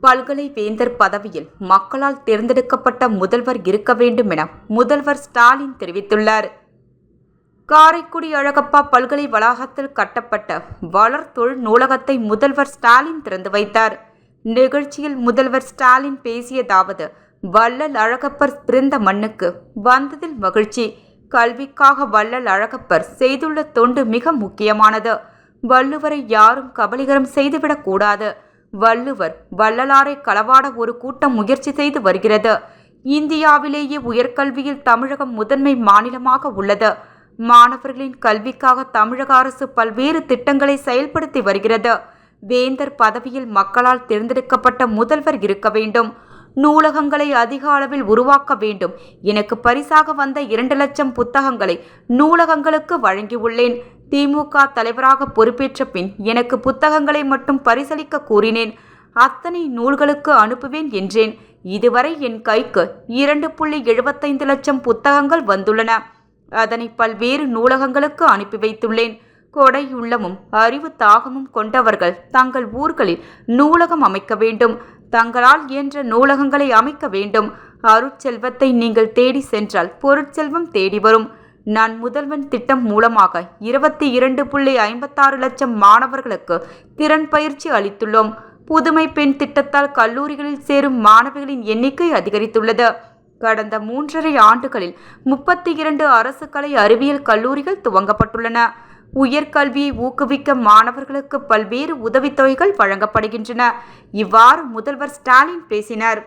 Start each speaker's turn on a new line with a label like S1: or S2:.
S1: பல்கலை வேந்தர் பதவியில் மக்களால் தேர்ந்தெடுக்கப்பட்ட முதல்வர் இருக்க வேண்டும் என முதல்வர் ஸ்டாலின் தெரிவித்துள்ளார். காரைக்குடி அழகப்பா பல்கலை வளாகத்தில் கட்டப்பட்ட வளர் தொழில் நூலகத்தை முதல்வர் ஸ்டாலின் திறந்து வைத்தார். நிகழ்ச்சியில் முதல்வர் ஸ்டாலின் பேசியதாவது: வள்ளல் அழகப்பர் பிறந்த மண்ணுக்கு வந்ததில் மகிழ்ச்சி. கல்விக்காக வள்ளல் அழகப்பர் செய்துள்ள தொண்டு மிக முக்கியமானது. வள்ளுவரை யாரும் கபலீகரம் செய்துவிடக்கூடாது. வள்ளுவர் வள்ளலாரை களவாட ஒரு கூட்டம் முயற்சி செய்து வருகிறது. இந்தியாவிலேயே உயர்கல்வியில் தமிழகம் முதன்மை மாநிலமாக உள்ளது. மாணவர்களின் கல்விக்காக தமிழக அரசு பல்வேறு திட்டங்களை செயல்படுத்தி வருகிறது. வேந்தர் பதவியில் மக்களால் தேர்ந்தெடுக்கப்பட்ட முதல்வர் இருக்க வேண்டும். நூலகங்களை அதிக அளவில் உருவாக்க வேண்டும். எனக்கு பரிசாக வந்த 2 லட்சம் புத்தகங்களை நூலகங்களுக்கு வழங்கியுள்ளேன். திமுக தலைவராக பொறுப்பேற்ற பின் எனக்கு புத்தகங்களை மட்டும் பரிசளிக்க கூறினேன். அத்தனை நூல்களுக்கு அனுப்புவேன் என்றேன். இதுவரை என் கைக்கு 2.75 லட்சம் புத்தகங்கள் வந்துள்ளன. அதனை பல்வேறு நூலகங்களுக்கு அனுப்பி வைத்துள்ளேன். கொடையுள்ளமும் அறிவு தாகமும் கொண்டவர்கள் தங்கள் ஊர்களில் நூலகம் அமைக்க வேண்டும். தங்களால் இயன்ற நூலகங்களை அமைக்க வேண்டும். அருட்செல்வத்தை நீங்கள் தேடி சென்றால் பொருட்செல்வம் தேடி வரும். நான் முதல்வன் திட்டம் மூலமாக 22.56 லட்சம் மாணவர்களுக்கு திறன் பயிற்சி அளித்துள்ளோம். புதுமை பெண் திட்டத்தால் கல்லூரிகளில் சேரும் மாணவிகளின் எண்ணிக்கை அதிகரித்துள்ளது. கடந்த 3.5 ஆண்டுகளில் 32 அரசு கலை அறிவியல் கல்லூரிகள் துவங்கப்பட்டுள்ளன. உயர்கல்வியை ஊக்குவிக்க மாணவர்களுக்கு பல்வேறு உதவித்தொகைகள் வழங்கப்படுகின்றன. இவ்வாறு முதல்வர் ஸ்டாலின் பேசினார்.